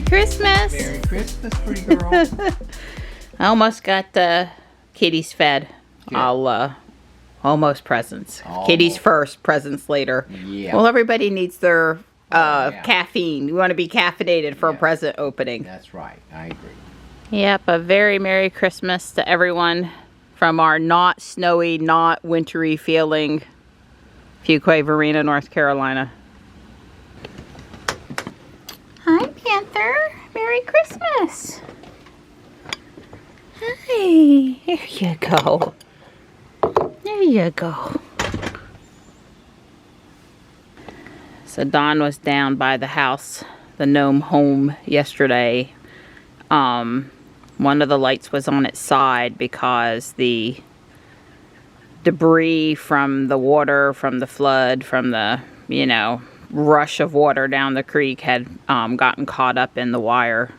Christmas! Merry Christmas, pretty girl. I almost got the kitties fed. Good. I'll, almost presents. Almost. Kitties first, presents later. Yeah. Well, everybody needs their yeah. caffeine. You want to be caffeinated for a Yeah. present opening. That's right. I agree. Yep, a very Merry Christmas to everyone from our not snowy, not wintry feeling Fuquay-Varina, North Carolina. Hi, Panther. Merry Christmas. Hi. There you go. There you go. So Dawn was down by the house, the gnome home yesterday. One of the lights was on its side because the debris from the water, from the flood, from the, rush of water down the creek had gotten caught up in the wire.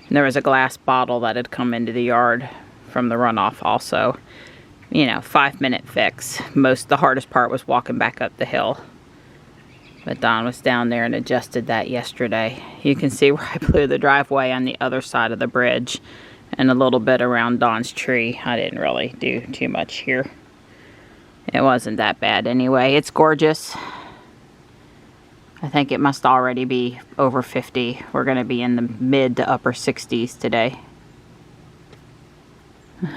And there was a glass bottle that had come into the yard from the runoff also. 5-minute fix. The hardest part was walking back up the hill. But Don was down there and adjusted that yesterday. You can see where I blew the driveway on the other side of the bridge and a little bit around Don's tree. I didn't really do too much here. It wasn't that bad anyway. It's gorgeous. I think it must already be over 50. We're going to be in the mid to upper 60s today.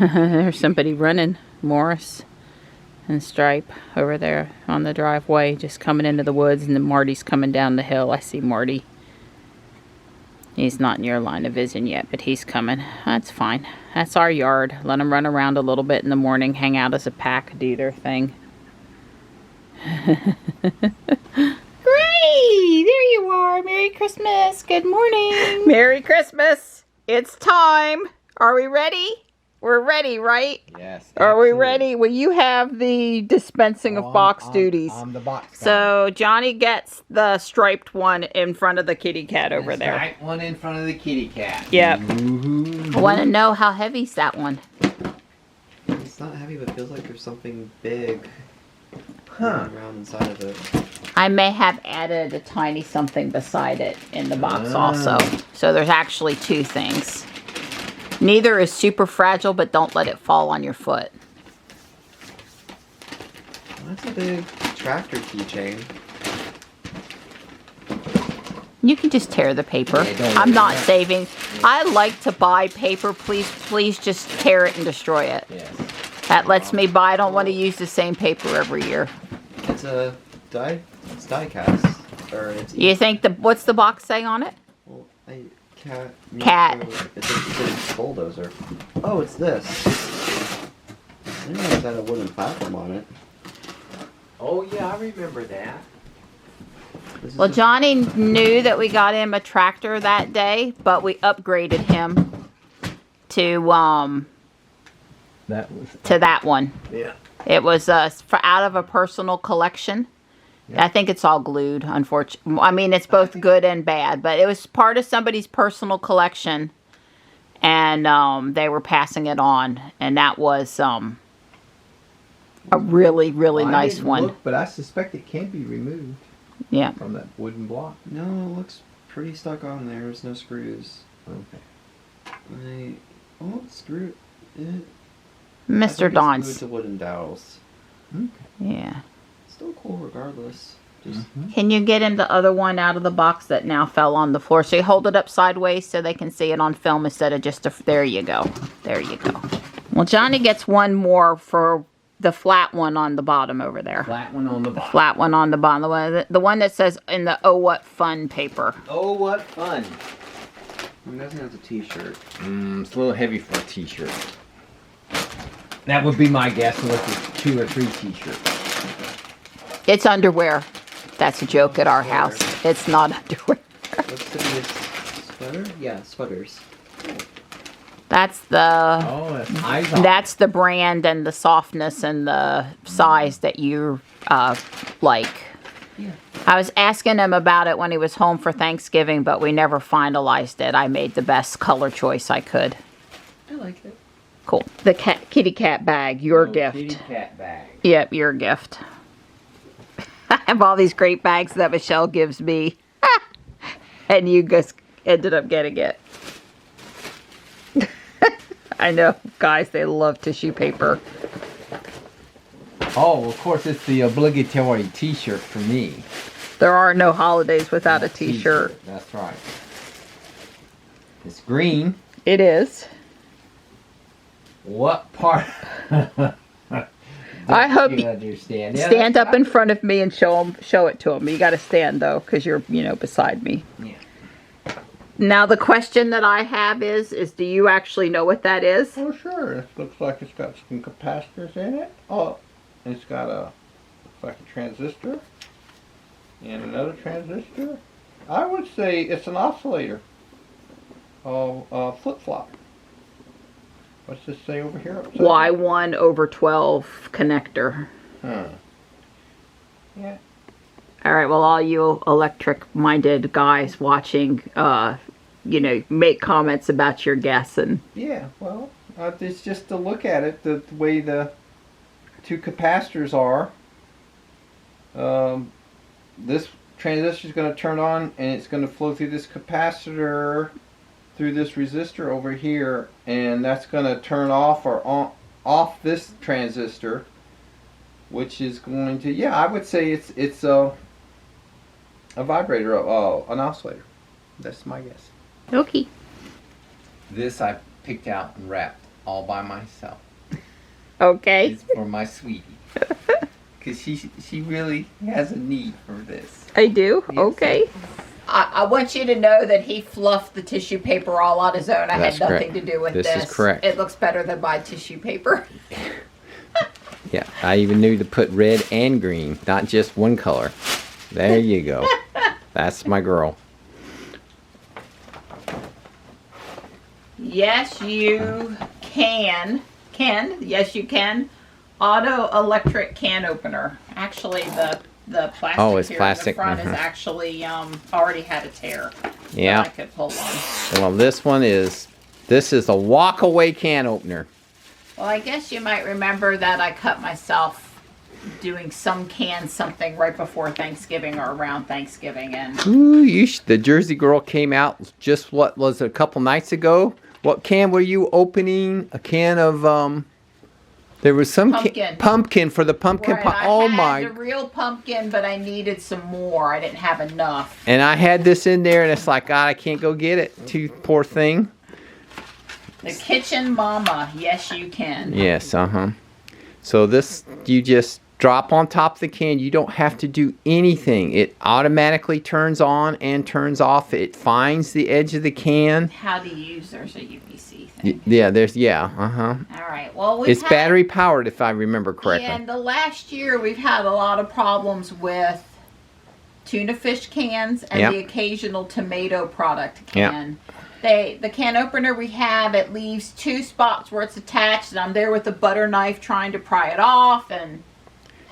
There's somebody running. Morris and Stripe over there on the driveway, just coming into the woods, and then Marty's coming down the hill. I see Marty. He's not in your line of vision yet, but he's coming. That's fine. That's our yard. Let them run around a little bit in the morning, hang out as a pack, do their thing. Great! There you are. Merry Christmas. Good morning. Merry Christmas. It's time. Are we ready? We're ready, right? Yes. Are we absolutely. ready? Well, you have the dispensing of box duties. I'm the box guy. So Johnny gets the striped one in front of the kitty cat over there. Right one in front of the kitty cat. Yep. Ooh. I want to know how heavy's that one. It's not heavy, but it feels like there's something big around inside of it. I may have added a tiny something beside it in the box also. So there's actually two things. Neither is super fragile, but don't let it fall on your foot. That's a big tractor keychain. You can just tear the paper. Yeah, don't I'm worry not about it. saving. I like to buy paper. Please just tear it and destroy it. Yes. That lets me buy. I don't want to use the same paper every year. It's a it's die cast. Or it's You think what's the box say on it? well, cat. Cat. It's a bulldozer. Oh, it's this. I didn't know it had a wooden platform on it. Oh yeah, I remember that. This is Well, a- Johnny knew that we got him a tractor that day, but we upgraded him to that one. Yeah. It was out of a personal collection. Yeah. I think it's all glued, unfortunately. I mean, it's both good and bad, but it was part of somebody's personal collection, and they were passing it on, and that was a really, really Well, I nice didn't one. look, but I suspect it can be removed Yeah. from that wooden block. No, it looks pretty stuck on there. There's no screws. Okay. Screw it. Mr. Don's. Glued to wooden dowels. Okay. Yeah. Still cool regardless. Just Can you get him the other one out of the box that now fell on the floor? So you hold it up sideways so they can see it on film instead of just there you go. There you go. Well, Johnny gets one more for the flat one on the bottom over there. Flat one on the bottom. Flat one on the bottom. The one that says in the Oh What Fun paper. Oh, what fun. it doesn't have a t-shirt. It's a little heavy for a t-shirt. That would be my guess unless it's 2 or 3 t-shirts. It's underwear. That's a joke at our house. It's not underwear. Looks to be a sweater? Yeah, sweaters. That's the Oh, that's eyes on. that's the brand and the softness and the size that you like. Yeah. I was asking him about it when he was home for Thanksgiving, but we never finalized it. I made the best color choice I could. I like it. Cool. The kitty cat bag, your Little gift. kitty cat bag. Yep, your gift. I have all these great bags that Michelle gives me. And you just ended up getting it. I know, guys, they love tissue paper. Oh, of course, it's the obligatory t-shirt for me. There are no holidays without a t-shirt. That's right. It's green. It is. What part? I hope you understand. stand up in front of me and show it to them. You got to stand though, because you're, beside me. Yeah. Now the question that I have is do you actually know what that is? Oh, sure. It looks like it's got some capacitors in it. Oh, it's got looks like a transistor. And another transistor. I would say it's an oscillator. Flip-flop. What's this say over here? Y1/12 connector. Huh. Yeah. All right, well, all you electric-minded guys watching, make comments about your guess. And Yeah, well, it's just to look at it, the way the two capacitors are. This transistor is going to turn on, and it's going to flow through this capacitor, through this resistor over here, and that's going to turn off or off this transistor, which is going to, yeah, I would say it's a vibrator, an oscillator. That's my guess. okay. This I picked out and wrapped all by myself. Okay. It's for my sweetie. Because she really has a need for this. I do? Yes. Okay. I want you to know that he fluffed the tissue paper all on his own. I That's had nothing correct. to do with This this. is correct. It looks better than my tissue paper. Yeah, I even knew to put red and green, not just one color. There you go. That's my girl. Yes, you can. Yes, you can. Auto electric can opener. Actually, the plastic Oh, it's here plastic, in the front is mhm. actually already had a tear. Yeah. That I could pull on. Well, this is a walk-away can opener. Well, I guess you might remember that I cut myself doing some can something right before Thanksgiving or around Thanksgiving, and Ooh, the Jersey girl came out just, what was it, a couple nights ago? What can were you opening? A can of, there was some Pumpkin. pumpkin for the pumpkin right, pie. I Oh had my. the real pumpkin, but I needed some more. I didn't have enough. And I had this in there, and it's like, God, I can't go get it. Too poor thing. The kitchen mama. Yes, you can. Yes, So this, you just drop on top of the can. You don't have to do anything. It automatically turns on and turns off. It finds the edge of the can. How to use there's a UPC thing. Yeah, All right. Well, It's battery powered, if I remember correctly. And the last year we've had a lot of problems with tuna fish cans and Yep. the occasional tomato product Yep. can. The can opener we have, it leaves two spots where it's attached, and I'm there with a butter knife trying to pry it off, and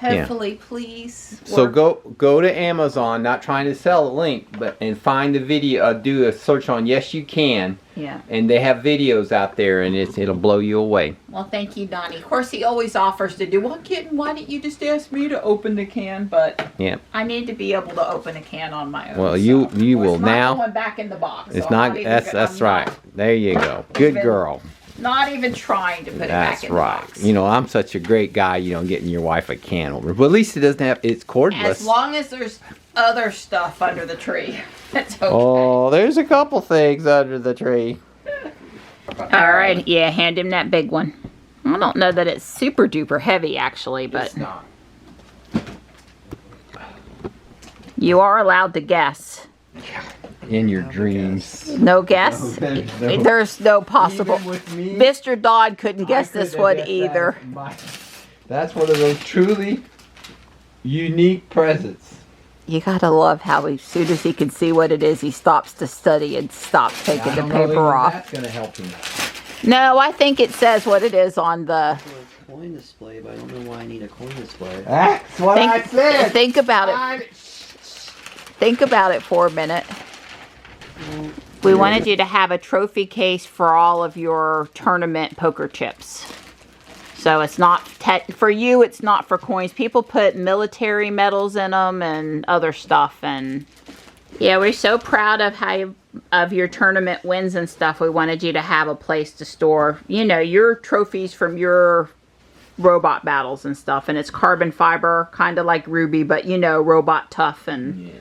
hopefully, please. So work. go to Amazon, not trying to sell a link, and find the video. Do a search on Yes You Can, Yeah. and they have videos out there, and it'll blow you away. Well, thank you, Donnie. Of course, he always offers to do. Well, kitten, why didn't you just ask me to open the can? But Yeah. I need to be able to open a can on my own. Well, so. you Well, will it's now. not going back in the box. It's so I'm not. even That's I'm right. There you go. Good even- girl. Not even trying to put it That's back in right. the box. You know, I'm such a great guy. Getting your wife a can opener. But at least it doesn't have. It's cordless. As long as there's other stuff under the tree, it's okay. Oh, there's a couple things under the tree. All right, yeah, hand him that big one. I don't know that it's super duper heavy, actually, but It's not. you are allowed to guess. In your dreams. No guess? There's no possible. Even with me, Mr. Dodd couldn't guess I this couldn't one guess that. either. That's one of those truly unique presents. You gotta love how as soon as he can see what it is, he stops to study and stops taking the paper off. That's gonna help him. No, I think it says what it is on the. A coin display, but I don't know why I need a coin display. That's what I said. Think about it. Think about it for a minute. We wanted you to have a trophy case for all of your tournament poker chips. So it's not, for you, it's not for coins. People put military medals in them and other stuff. And yeah, we're so proud of how of your tournament wins and stuff, we wanted you to have a place to store, you know, your trophies from your robot battles and stuff. And it's carbon fiber, kind of like Ruby, but you know, robot tough. And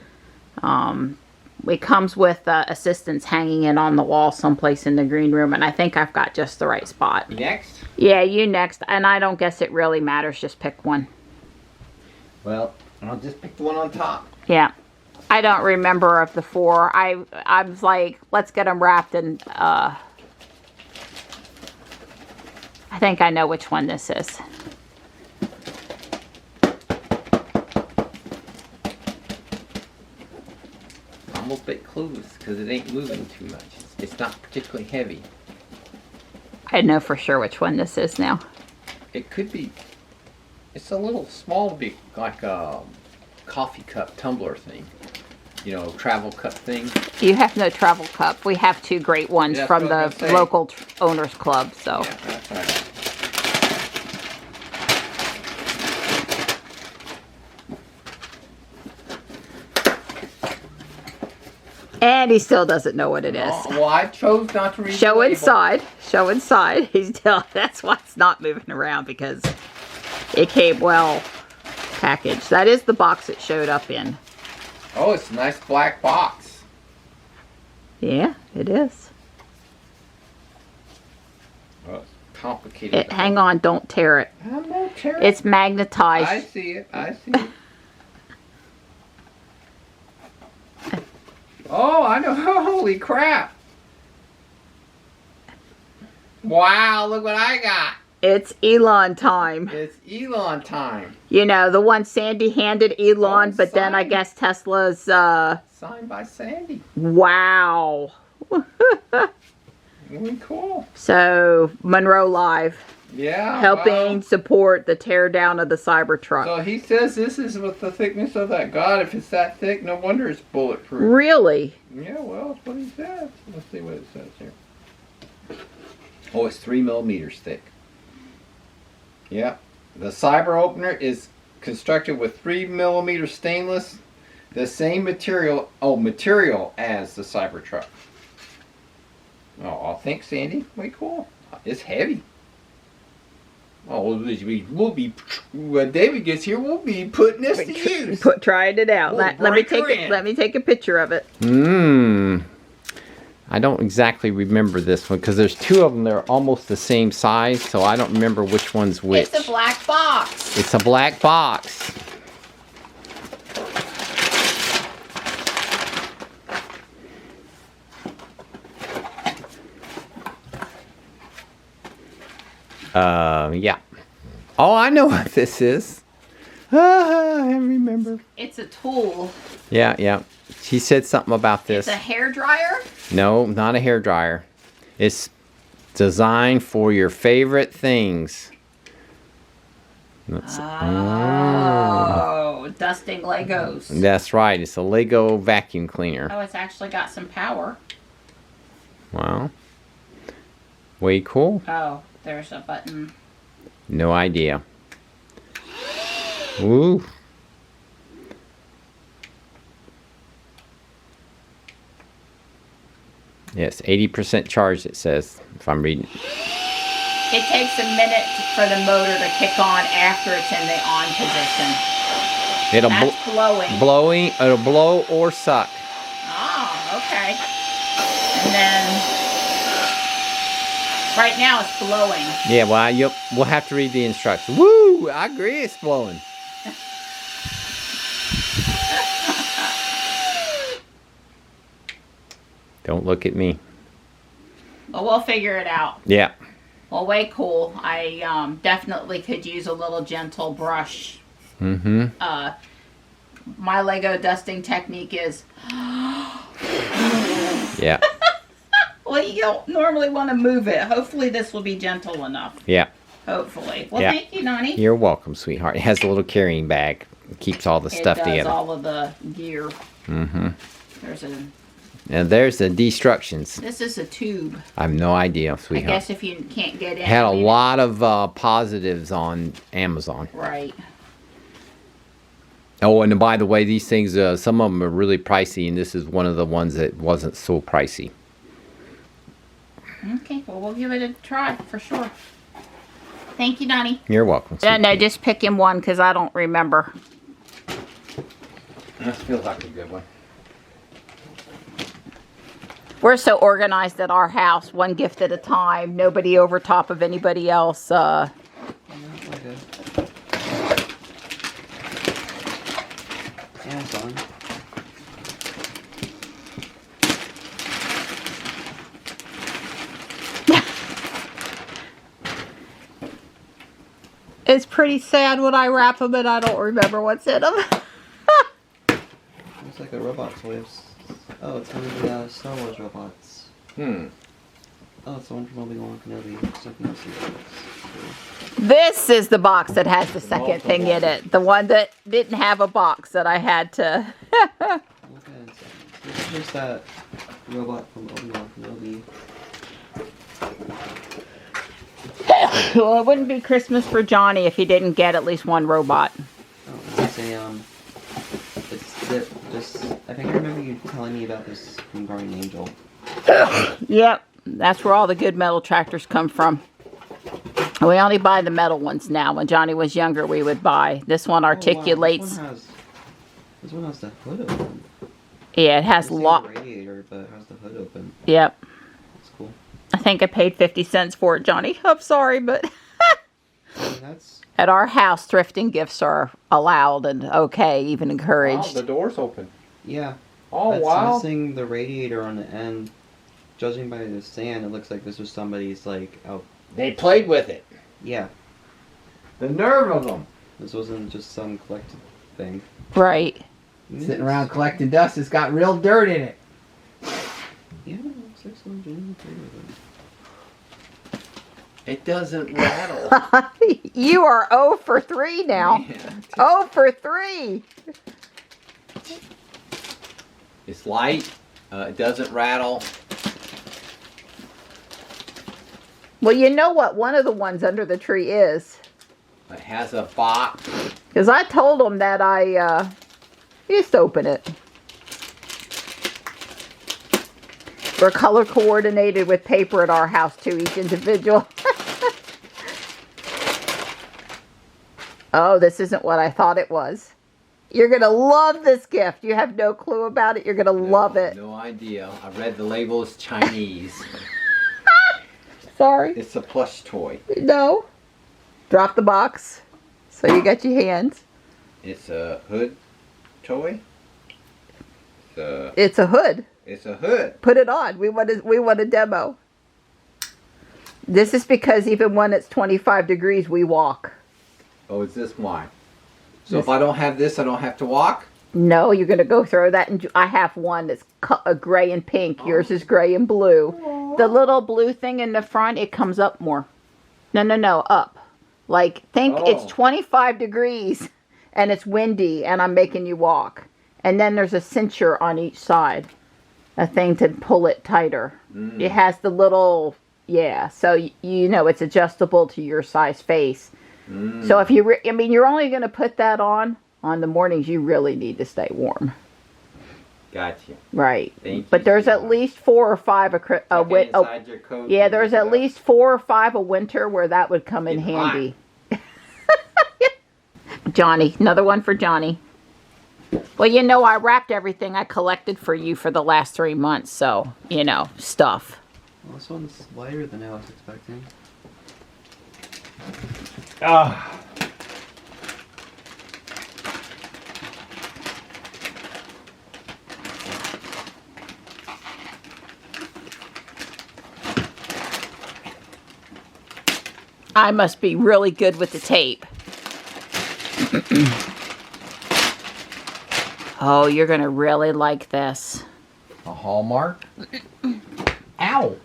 it comes with assistance hanging it on the wall someplace in the green room. And I think I've got just the right spot. Next? Yeah, you next. And I don't guess it really matters. Just pick one. Well, I'll just pick the one on top. Yeah. I don't remember of the 4. I was like, let's get them wrapped, and I think I know which one this is. I'm a bit clueless because it ain't moving too much. It's not particularly heavy. I know for sure which one this is now. It could be. It's a little small, big, like a coffee cup tumbler thing. You know, travel cup thing. You have no travel cup. We have 2 great ones That's from what I the was gonna say. local owners club. So Yeah, that's right. and he still doesn't know what it is. Oh, well, I chose not to read Show the label. inside. Show inside. He's still. That's why it's not moving around, because it came well packaged. That is the box it showed up in. Oh, it's a nice black box. Yeah, it is. Oh, it's complicated. Hang on, don't tear it. I'm not tearing. It's magnetized. I see it. I see it. Oh, I know. Holy crap. Wow, look what I got. It's Elon time. It's Elon time. You know, the one Sandy handed Elon, Oh, but then I signed. guess Tesla's, Signed by Sandy. wow. Really cool. So, Monroe Live, Yeah. helping wow. support the tear down of the Cybertruck. So he says this is with the thickness of that. God, if it's that thick, no wonder it's bulletproof. Really? Yeah, well, that's what he says. Let's see what it says here. Oh, it's 3 millimeters thick. Yep. The Cyber opener is constructed with 3 millimeter stainless, the same material as the Cybertruck. Oh, thanks, Sandy. Way cool. It's heavy. Oh, when David gets here, we'll be putting this to use. Trying it out. We'll Let me break take her it. in. Let me take a picture of it. I don't exactly remember this one because there's 2 of them that are almost the same size, so I don't remember which one's which. It's a black box. It's a black box. Yeah. Oh, I know what this is. I remember. It's a tool. Yeah, yeah. She said something about this. It's a hair dryer. No, not a hair dryer. It's designed for your favorite things. Oh, dusting Legos. That's right. It's a Lego vacuum cleaner. Oh, it's actually got some power. Wow. Way cool. Oh, there's a button. No idea. Ooh. Yes, 80% charged, it says, if I'm reading. It takes a minute for the motor to kick on after it's in the on position. It'll That's blowing. it'll blow or suck. Oh, okay. And then, right now it's blowing. Yeah, well, we'll have to read the instructions. Woo! I agree, it's blowing. Don't look at me. But we'll figure it out. Yeah. Well, way cool. I definitely could use a little gentle brush. Mm-hmm. My Lego dusting technique is... Yeah. Well, you don't normally want to move it. Hopefully this will be gentle enough. Yeah. Hopefully. Well, Yeah. thank you, Nani. You're welcome, sweetheart. It has a little carrying bag. It keeps all the stuff It does together. all of the gear. Mm-hmm. There's a... And there's the destructions. This is a tube. I have no idea, I sweetheart. guess if you can't get in. Had a I mean, lot of positives on Amazon. Right. Oh, and by the way, these things, some of them are really pricey, and this is one of the ones that wasn't so pricey. Okay, well, we'll give it a try for sure. Thank you, Donnie. You're welcome. No, just pick him one because I don't remember. This feels like a good one. We're so organized at our house, one gift at a time, nobody over top of anybody else. Okay. Yeah, it's on. It's pretty sad when I wrap them and I don't remember what's in them. Looks like a robot toy. Oh, it's one of the Star Wars robots. Hmm. Oh, it's the one from Obi-Wan Kenobi. Something else in the box. This is the box that has the second thing in it. The one that didn't have a box that I had to... Okay, so here's that robot from Obi-Wan Kenobi. Well, it wouldn't be Christmas for Johnny if he didn't get at least one robot. Oh, it's a, just, I think I remember you telling me about this from Guardian Angel. Yep, that's where all the good metal tractors come from. We only buy the metal ones now. When Johnny was younger, we would buy. This one articulates. Oh, wow. This one has the hood open. Yeah, it has the radiator, but it has the hood open. Yep. That's cool. I think I paid 50 cents for it, Johnny. I'm sorry, but That's... at our house, thrifting gifts are allowed and okay, even encouraged. Wow, the door's open. Yeah. Oh, That's wow. missing the radiator on the end. Judging by the sand, it looks like this was somebody's, like, out. They played with it. Yeah. The nerve of them. This wasn't just some collected thing. Right. Sitting around collecting dust. It's got real dirt in it. Yeah, it looks like some genuine thing. It doesn't rattle. You are 0 for 3 now. Yeah. 0 for 3. It's light. It doesn't rattle. Well, you know what one of the ones under the tree is. It has a box. Because I told him that I used to open it. We're color coordinated with paper at our house too, each individual. Oh, this isn't what I thought it was. You're going to love this gift. You have no clue about it. You're going to love it. No idea. I read the label is Chinese. Sorry. It's a plush toy. No. Drop the box. So you got your hands. It's a hood toy. It's a hood. It's a hood. Put it on. We want a demo. This is because even when it's 25 degrees, we walk. Oh, is this why? So if I don't have this, I don't have to walk? No, you're going to go throw that. And I have one that's gray and pink. Yours is gray and blue. Aww. The little blue thing in the front, it comes up more. No, up. Like, think it's 25 degrees and it's windy and I'm making you walk. And then there's a cincher on each side. A thing to pull it tighter. Mm. It has the little, so you know it's adjustable to your size face. Mm. So if you, you're only going to put that on the mornings you really need to stay warm. Gotcha. Right. Thank but you there's so at least 4 or 5 inside your coat. Yeah, there's at least 4 or 5 a winter where that would come in handy. Johnny, another one for Johnny. Well, you know, I wrapped everything I collected for you for the last 3 months, so, you know, stuff. Well, this one's lighter than I was expecting. Ah. I must be really good with the tape. Oh, you're going to really like this. A Hallmark? Ow!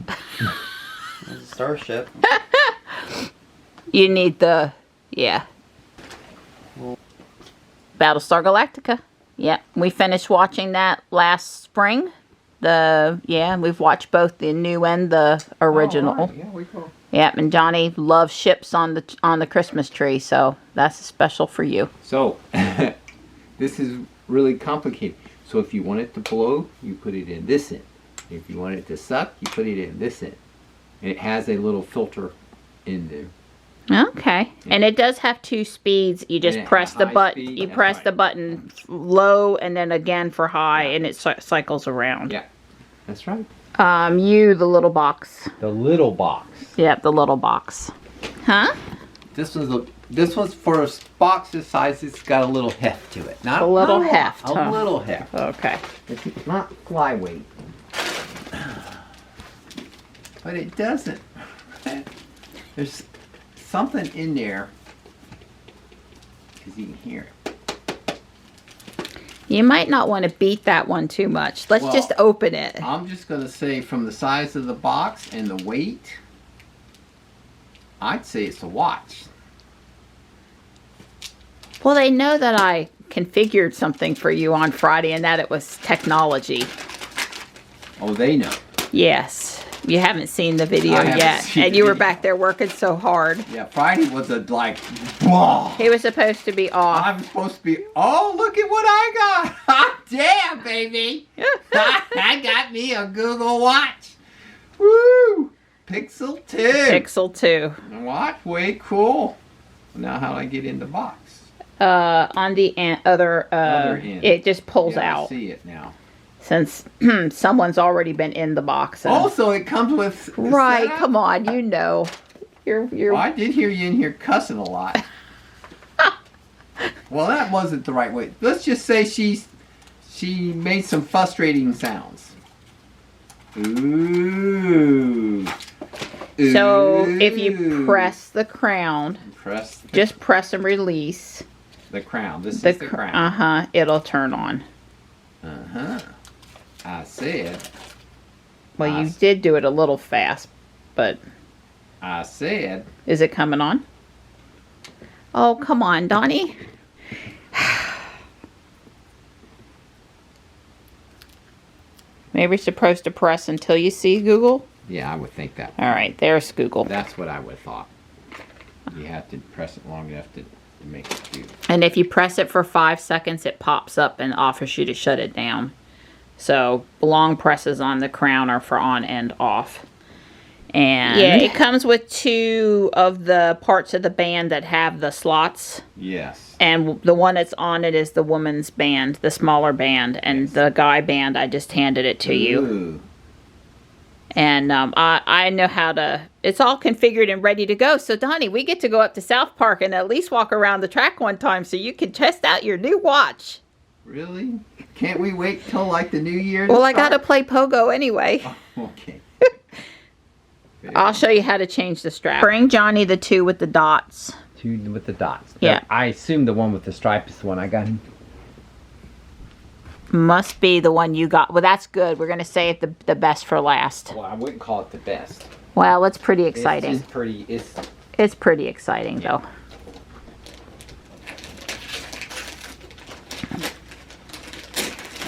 There's a starship. You need the, Battlestar Galactica. Yeah, we finished watching that last spring. We've watched both the new and the original. Oh, right. Yeah, we go. Yep, and Johnny loves ships on the Christmas tree, so that's special for you. So, This is really complicated. So if you want it to blow, you put it in this end. If you want it to suck, you put it in this end. And it has a little filter in there. Okay. And it does have 2 speeds. You just And press the high button. speed, You that's press right. the button low and then again for high, and it cycles around. Yeah, that's right. The little box. The little box. Yep, the little box. Huh? This one's for a box this size. It's got a little heft to it. Not A little not heft, A huh? little heft. Okay. It's not flyweight. But it doesn't. There's something in there. Because you can hear it. You might not want to beat that one too much. Let's Well, just open it. I'm just going to say from the size of the box and the weight, I'd say it's a watch. Well, they know that I configured something for you on Friday and that it was technology. Oh, they know. Yes. You haven't seen the video I haven't yet. seen And the you were video. back there working so hard. Yeah, Friday was a like, whoa. He was supposed to be off. I'm supposed to be, oh, look at what I got. Hot damn, baby. I got me a Google Watch. Woo. Pixel 2. Pixel 2. Watch, way cool. Now how do I get in the box? On the other end. it just pulls Yeah, I out. see it now. Since someone's already been in the box. and- Oh, so it comes with right, setup? come on, you know. You're Well, I did hear you in here cussing a lot. Well, that wasn't the right way. Let's just say she made some frustrating sounds. Ooh. So if you Ooh. press the crown, Press the, just press and release the crown. This is the crown. uh-huh, it'll turn on. Uh-huh. I said. Well, I you s- did do it a little fast, but I said. is it coming on? Oh, come on, Donnie. Maybe you're supposed to press until you see Google. Yeah, I would think that. All right, there's Google. That's what I would have thought. You have to press it long enough to make it do. And if you press it for 5 seconds, it pops up and offers you to shut it down. So long presses on the crown are for on and off. And yeah, it comes with 2 of the parts of the band that have the slots. Yes. And the one that's on it is the woman's band, the smaller band. And the guy band, I just handed it to you. Ooh. And I know how to, it's all configured and ready to go. So Donnie, we get to go up to South Park and at least walk around the track one time so you can test out your new watch. Really? Can't we wait till like the new year? to Well, I got to start? play Pogo anyway. Oh, okay. I'll show you how to change the strap. Bring Johnny the 2 with the dots. 2 with the dots. Yeah. I assume the one with the stripe is the one I got. Must be the one you got. Well, that's good. We're going to save the best for last. Well, I wouldn't call it the best. Well, it's pretty exciting. It's pretty. It's pretty exciting, though.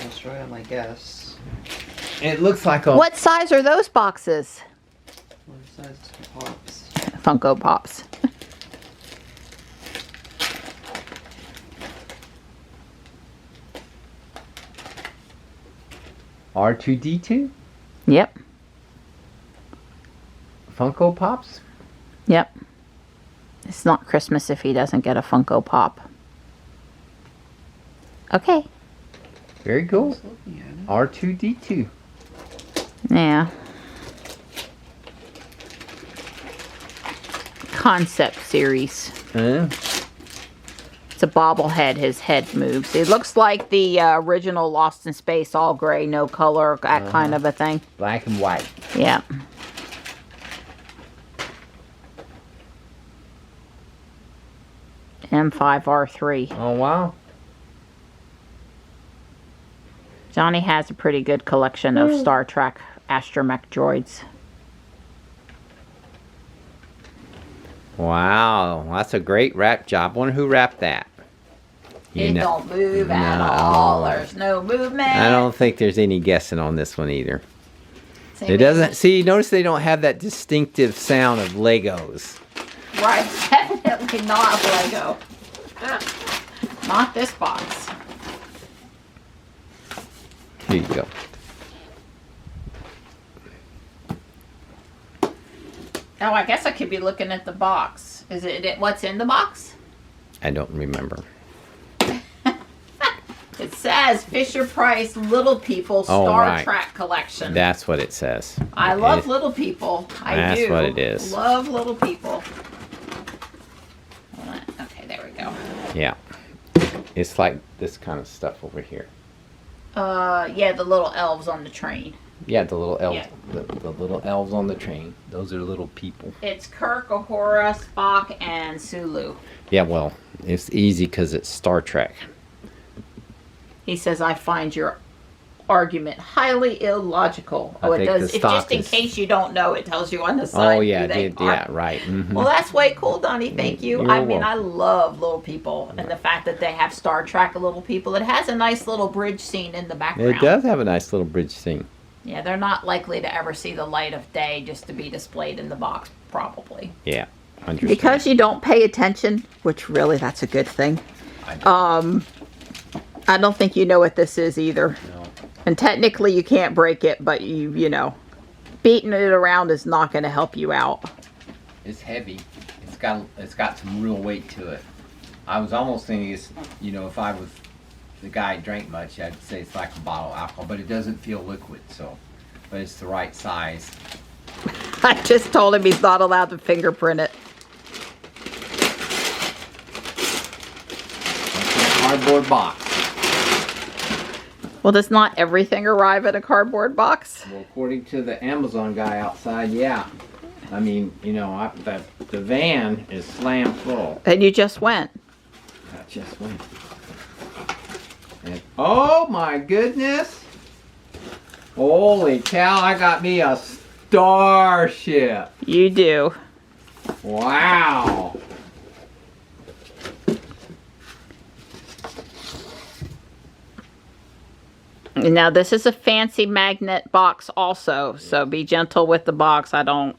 I'll show you my guess. It looks like a. What size are those boxes? What size pops? Funko Pops. R2D2? Yep. Funko Pops? Yep. It's not Christmas if he doesn't get a Funko Pop. Okay. Very cool. Just looking at it. R2D2. Yeah. Concept series. It's a bobblehead. His head moves. It looks like the original Lost in Space, all gray, no color, that kind of a thing. Black and white. Yeah. M5R3. Oh, wow. Johnny has a pretty good collection of Star Trek astromech droids. Wow, that's a great wrap job. Wonder who wrapped that. You know- don't move at all. There's no movement. I don't think there's any guessing on this one either. It doesn't. See, notice they don't have that distinctive sound of Legos. Right, definitely not Lego. Not this box. Here you go. Oh, I guess I could be looking at the box. Is it what's in the box? I don't remember. It says Fisher Price Little People Star right. Trek Collection. That's what it says. I love Little People. I do. That's what it is. Love Little People. Okay, there we go. Yeah. It's like this kind of stuff over here. Yeah, the little elves on the train. Yeah, the little elves. Yeah. The little elves on the train. Those are little people. It's Kirk, Uhura, Spock, and Sulu. Yeah, well, it's easy because it's Star Trek. He says, I find your argument highly illogical. I Oh, it think does. the It, just stock in is- case you don't know, it tells you on the side. Oh, yeah, who they are. yeah, right. Mhm. Well, that's way cool, Donnie. Thank you. You're I mean, welcome. I love Little People. And the fact that they have Star Trek Little People. It has a nice little bridge scene in the background. It does have a nice little bridge scene. Yeah, they're not likely to ever see the light of day just to be displayed in the box, probably. Yeah, understand. Because you don't pay attention, which really that's a good thing. I don't think you know what this is either. No. And technically you can't break it, but you know, beating it around is not going to help you out. It's heavy. It's got some real weight to it. I was almost thinking it's, you know, if I was the guy who drank much, I'd say it's like a bottle of alcohol, but it doesn't feel liquid, so, but it's the right size. I just told him he's not allowed to fingerprint it. It's in a cardboard box. Well, does not everything arrive in a cardboard box? Well, according to the Amazon guy outside, yeah. I mean, you know, the van is slam full. And you just went. I just went. And, oh my goodness! Holy cow! I got me a starship. You do. Wow! Now, this is a fancy magnet box also, so be gentle with the box. Don't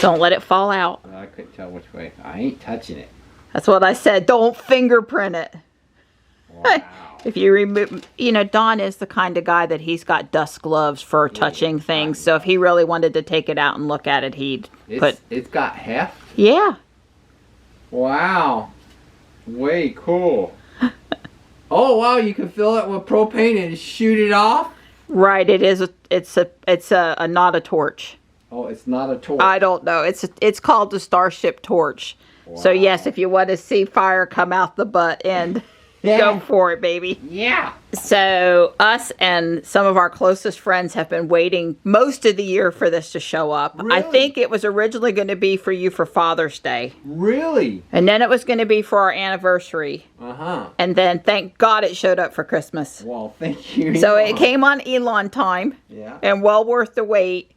let it fall out. I couldn't tell which way. I ain't touching it. That's what I said. Don't fingerprint it. Wow. If you remove, you know, Don is the kind of guy that he's got dust gloves for touching things. So if he really wanted to take it out and look at it, he'd put. It's got heft. Yeah. Wow. Way cool. Oh wow! You can fill it with propane and shoot it off. Right. It is. It's a not a torch. Oh, it's not a torch. I don't know. It's called the Starship Torch. So yes, if you want to see fire come out the butt end, go for it, baby. Yeah. So us and some of our closest friends have been waiting most of the year for this to show up. I Really? think it was originally going to be for you for Father's Day. Really? And then it was going to be for our anniversary. Uh-huh. And then thank God it showed up for Christmas. Well, thank you. So it came on Elon time. Yeah. And well worth the wait.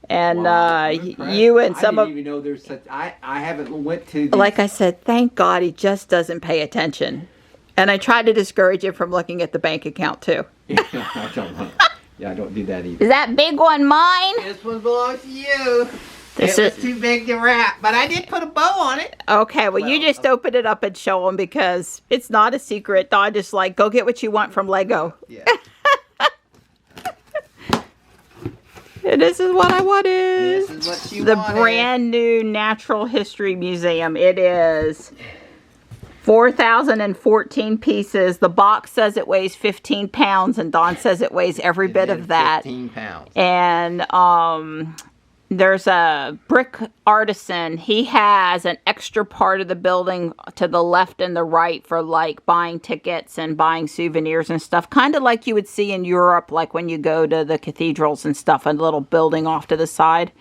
And Wow, I'm impressed. you and some I of... didn't even know there's such... I haven't went to... These. Like I said, thank God he just doesn't pay attention. And I try to discourage him from looking at the bank account too. I don't know. Yeah, I don't do that either. Is that big one mine? This one belongs to you. This It was is- too big to wrap, but I did put a bow on it. Okay, well, you just open it up and show them because it's not a secret. Don just like, go get what you want from Lego. Yeah. And this is what I wanted. This is what you The wanted. brand new Natural History Museum. It is 4,014 pieces. The box says it weighs 15 pounds, and Don says it weighs every bit of that. 15 pounds. And there's a brick artisan. He has an extra part of the building to the left and the right for like buying tickets and buying souvenirs and stuff. Kind of like you would see in Europe, like when you go to the cathedrals and stuff, a little building off to the side.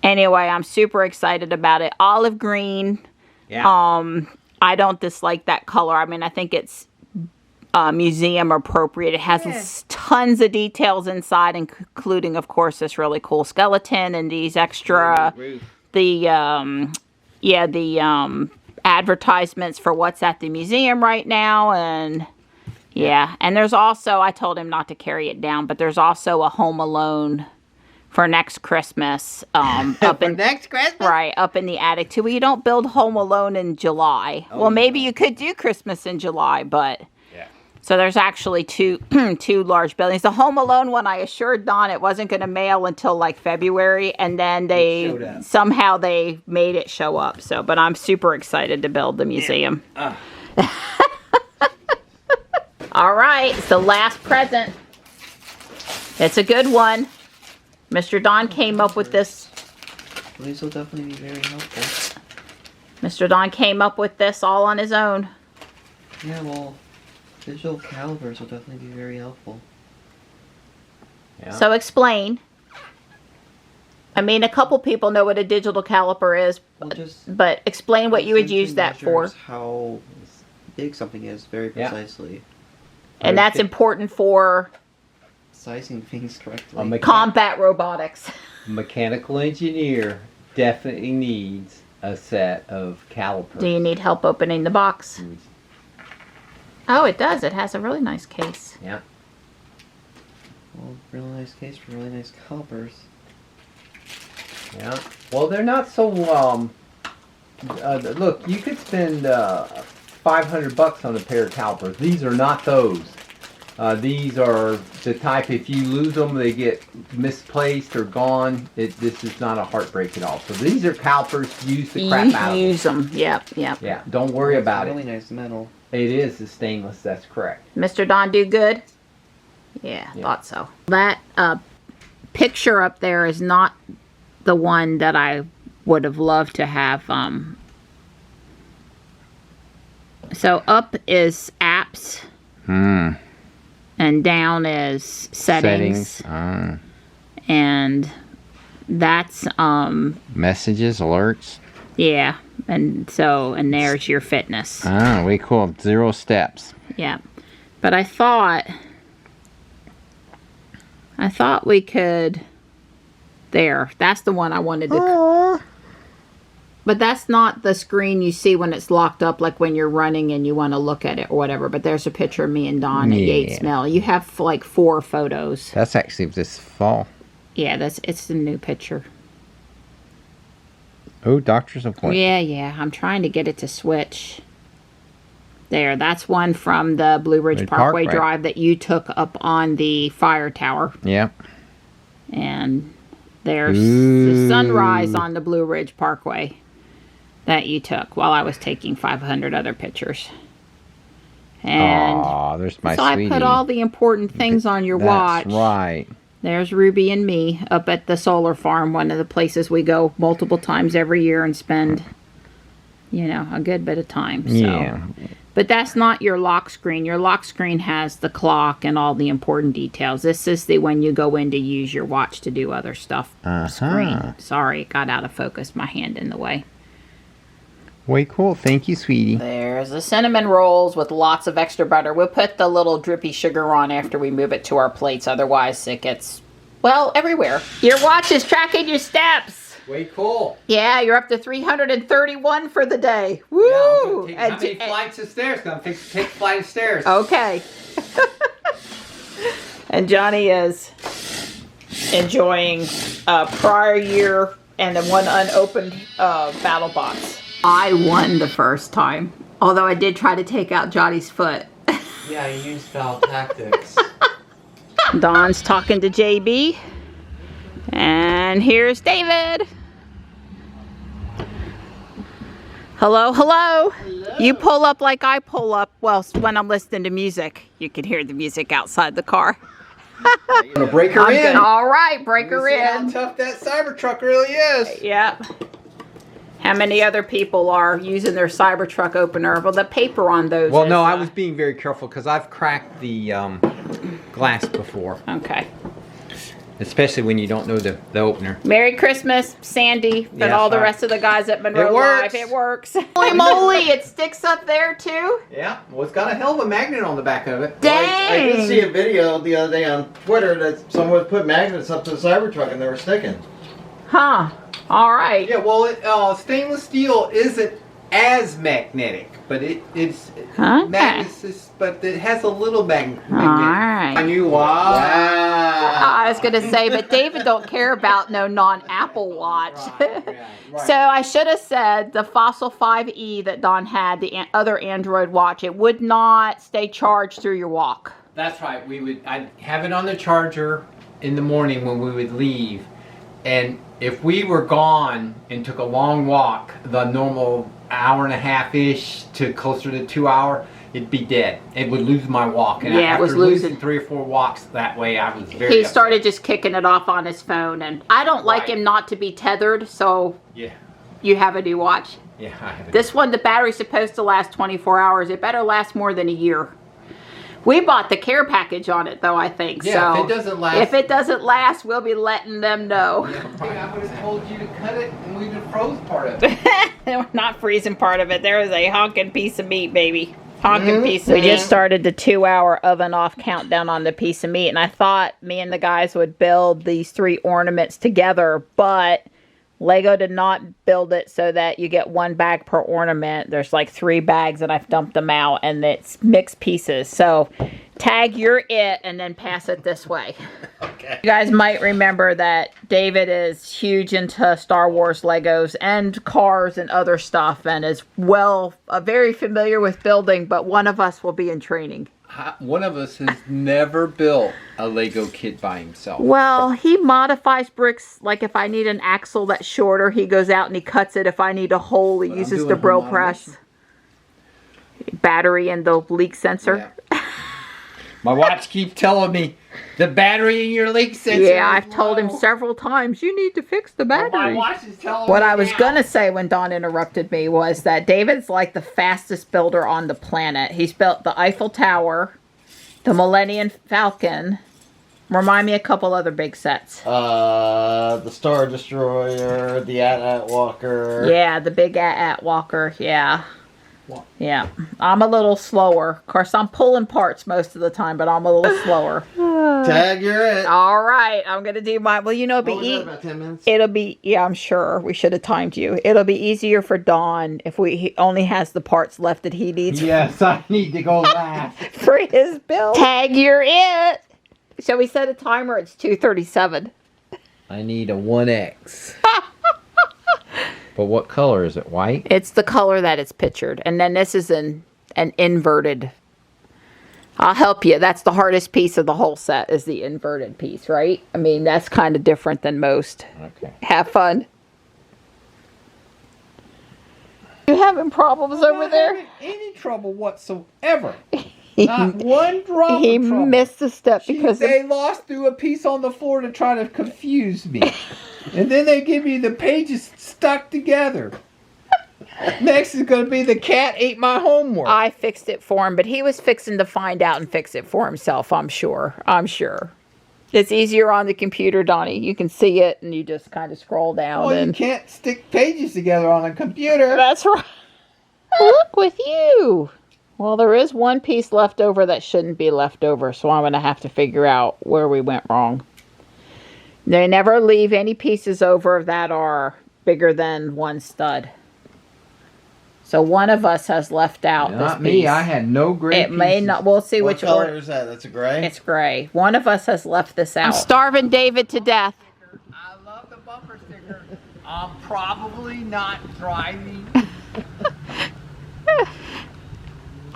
Anyway, I'm super excited about it. Olive green. Yeah. I don't dislike that color. I mean, I think it's museum appropriate. It has tons of details inside, including, of course, this really cool skeleton and these extra, advertisements for what's at the museum right now. And yeah, and there's also, I told him not to carry it down, but there's also a Home Alone for next Christmas. Up in next Christmas? Right, up in the attic too. Well, you don't build Home Alone in July. Well, maybe you could do Christmas in July, but... Yeah. So there's actually two large buildings. The Home Alone one, I assured Don it wasn't going to mail until like February, and then somehow they made it show up. So, but I'm super excited to build the museum. Yeah. All right, it's the last present. It's a good one. Mr. Don came up with this. These will definitely be very helpful. Mr. Don came up with this all on his own. Yeah, well, digital calipers will definitely be very helpful. Yeah. So explain. I mean, a couple people know what a digital caliper is, Well, but explain what you would use that for. Measures how big something is very precisely. And that's important for Sizing things correctly. combat robotics. Mechanical engineer definitely needs a set of calipers. Do you need help opening the box? Oh, it does. It has a really nice case. Yeah. Well, really nice case for really nice calipers. Yeah. Well, they're not so. Look, you could spend $500 on a pair of calipers. These are not those. These are the type, if you lose them, they get misplaced or gone. This is not a heartbreak at all. So these are calipers. Use the crap out of them. Use them. Yep. Yeah, don't worry about Really it. nice metal. It is the stainless, that's correct. Mr. Don do good? Yeah, thought so. That picture up there is not the one that I would have loved to have. So up is apps. And down is settings. And that's Messages, alerts. yeah. And there's your fitness. We cool. 0 steps. Yeah. But I thought we could there. That's the one I wanted to. But that's not the screen you see when it's locked up, like when you're running and you want to look at it or whatever. But there's a picture of me and Don at Yates Mill. You have like 4 photos. That's actually this fall. Yeah, it's the new picture. Oh, doctor's appointment. Yeah. I'm trying to get it to switch. There, that's one from the Blue Ridge Parkway Drive that you took up on the fire tower. Yep. And there's the sunrise on the Blue Ridge Parkway that you took while I was taking 500 other pictures. And there's my so sweetie. I put all the important things on your watch. That's right. There's Ruby and me up at the solar farm, one of the places we go multiple times every year and spend, a good bit of time. So. Yeah. But that's not your lock screen. Your lock screen has the clock and all the important details. This is the when you go in to use your watch to do other stuff screen. Sorry, it got out of focus. My hand in the way. Way cool. Thank you, sweetie. There's the cinnamon rolls with lots of extra butter. We'll put the little drippy sugar on after we move it to our plates. Otherwise, it gets, everywhere. Your watch is tracking your steps. Way cool. Yeah, you're up to 331 for the day. Woo! Yeah, how many flights of stairs? Gonna take a flight of stairs. Okay. And Johnny is enjoying a prior year and then one unopened battle box. I won the first time, although I did try to take out Johnny's foot. Yeah, you used foul tactics. Don's talking to JB. And here's David. Hello. You pull up like I pull up. Well, when I'm listening to music, you can hear the music outside the car. You gonna break her in? All right, break her in. How tough that Cybertruck really is. Yep. How many other people are using their Cybertruck opener? Well, the paper on those. Well, no, I was being very careful because I've cracked the glass before. Okay. Especially when you don't know the opener. Merry Christmas, Sandy, and all the rest of the guys at Monroe Live. It works. Holy moly, it sticks up there too? Yeah, well, it's got a hell of a magnet on the back of it. Dang! I did see a video the other day on Twitter that someone put magnets up to the Cybertruck and they were sticking. Huh. All right. Yeah, well, stainless steel isn't as magnetic, but it's Okay. magnetic, but it has a little magnet. All right. I knew why. I was gonna say, but David don't care about no non-Apple Watch. Right. So I should have said the Fossil 5e that Don had, the other Android watch, it would not stay charged through your walk. That's right. I'd have it on the charger in the morning when we would leave, and if we were gone and took a long walk, the normal hour and a half-ish to closer to 2 hour, it'd be dead. It would lose my walk. And Yeah, it was after losing. 3 or 4 walks that way, I was very He upset. started just kicking it off on his phone, and I don't like Right. him not to be tethered, so Yeah, you have a new watch. yeah. I have it. This one, the battery's supposed to last 24 hours. It better last more than a year. We bought the care package on it, though, I think. Yeah, so if it doesn't last. if it doesn't last, we'll be letting them know. I would have told you to cut it, and we'd have froze part of it. We're not freezing part of it. There is a honking piece of meat, baby. Honking piece of meat. We just started the 2-hour oven off countdown on the piece of meat, and I thought me and the guys would build these 3 ornaments together, but Lego did not build it so that you get 1 bag per ornament. There's like 3 bags, and I've dumped them out, and it's mixed pieces. So tag you're it, and then pass it this way. Okay. You guys might remember that David is huge into Star Wars Legos and cars and other stuff, and is very familiar with building, but one of us will be in training. One of us has never built a Lego kit by himself. Well, he modifies bricks. Like if I need an axle that's shorter, he goes out and he cuts it. If I need a hole, he But I'm uses doing the Brill home press. Battery and the leak sensor. Yeah. My watch keeps telling me the battery in your leak sensor. Yeah, is I've told him low. several times, you need to fix the Well, battery. my watch is telling What me I was now. gonna say when Don interrupted me was that David's like the fastest builder on the planet. He's built the Eiffel Tower, the Millennium Falcon. Remind me a couple other big sets. The Star Destroyer, the AT-AT Walker. Yeah, the big AT-AT Walker. Yeah. Yeah. I'm a little slower. Of course, I'm pulling parts most of the time, but I'm a little slower. Tag, you're it. All right. I'm going to do my... Well, you know, What was that, about 10 minutes? it'll be... Yeah, I'm sure. We should have timed you. It'll be easier for Don if he only has the parts left that he needs Yes, I need to go last. for his build. Tag, you're it. Shall we set a timer? It's 2:37. I need a 1X. But what color is it? White? It's the color that it's pictured. And then this is an inverted. I'll help you. That's the hardest piece of the whole set is the inverted piece, right? I mean, that's kind of different than most. Okay. Have fun. You having problems over there? Any trouble whatsoever. Not one drop He of trouble. missed a step because they lost through a piece on the floor to try to confuse me. And then they give me the pages stuck together. Next is going to be the cat ate my homework. I fixed it for him, but he was fixing to find out and fix it for himself, I'm sure. I'm sure. It's easier on the computer, Donnie. You can see it and you just kind of scroll down. Well, you and can't stick pages together on a computer. That's right. Look with you. Well, there is one piece left over that shouldn't be left over, so I'm going to have to figure out where we went wrong. They never leave any pieces over that are bigger than one stud. So one of us has left out this Not piece. me. I had no gray It may pieces. not. We'll see What which color order. is that? That's a gray? It's gray. One of us has left this out. I'm starving David to death. I love the bumper sticker. I'm probably not driving.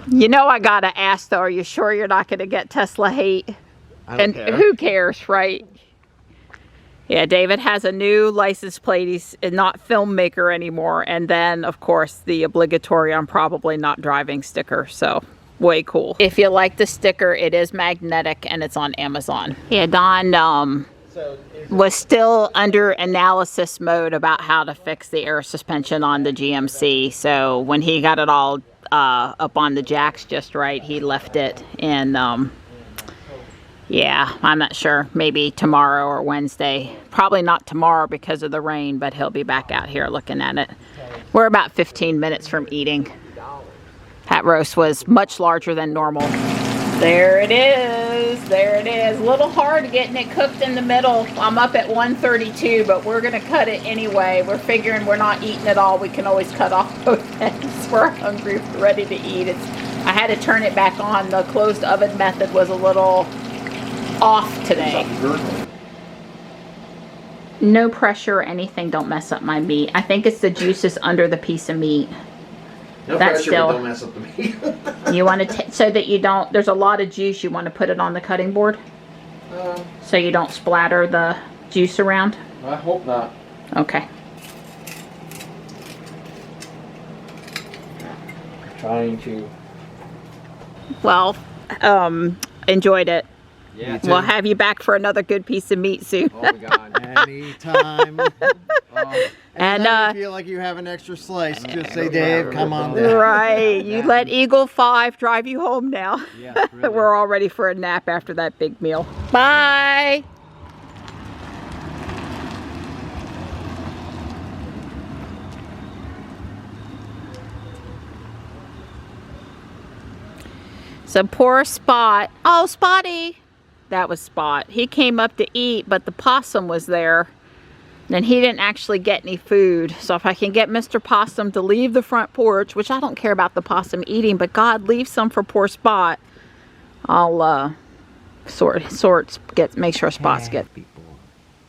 You know I gotta ask though, are you sure you're not gonna get Tesla hate? I don't And care. who cares, right? Yeah, David has a new license plate. He's not filmmaker anymore. And then, of course, the obligatory I'm probably not driving sticker. So, way cool. If you like the sticker, it is magnetic and it's on Amazon. Yeah, Don So, is was still under analysis mode about how to fix the air suspension on the GMC. So, when he got it all up on the jacks just right, he left it. And yeah, I'm not sure. Maybe tomorrow or Wednesday. Probably not tomorrow because of the rain, but he'll be back out here looking at it. We're about 15 minutes from eating. That roast was much larger than normal. There it is. There it is. A little hard getting it cooked in the middle. I'm up at 132, but we're going to cut it anyway. We're figuring we're not eating it all. We can always cut off both ends. We're hungry. We're ready to eat. I had to turn it back on. The closed oven method was a little off today. No pressure or anything. Don't mess up my meat. I think it's the juices under the piece of meat. No That's pressure, still, but don't mess up the meat. you want to, so that you don't, there's a lot of juice, you want to put it on the cutting board? So you don't splatter the juice around? I hope not. Okay. Trying to. Well, enjoyed it. Yeah. We'll have you back for another good piece of meat soon. Oh God. Anytime. And if you feel like you have an extra slice, just say, Dave, come on down. right, you let Eagle 5 drive you home now. Yeah, really. We're all ready for a nap after that big meal. Bye. So poor Spot. Oh, Spotty. That was Spot. He came up to eat, but the possum was there. And he didn't actually get any food. So if I can get Mr. Possum to leave the front porch, which I don't care about the possum eating, but God, leave some for poor Spot. I'll make sure Spots get.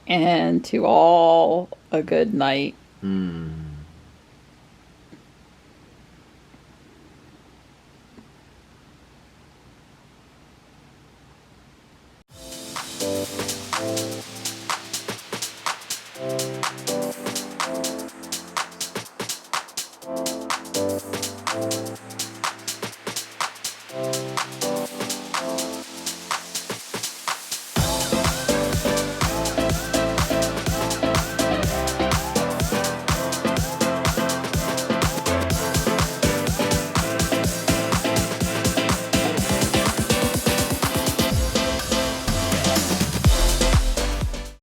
And to all a good night.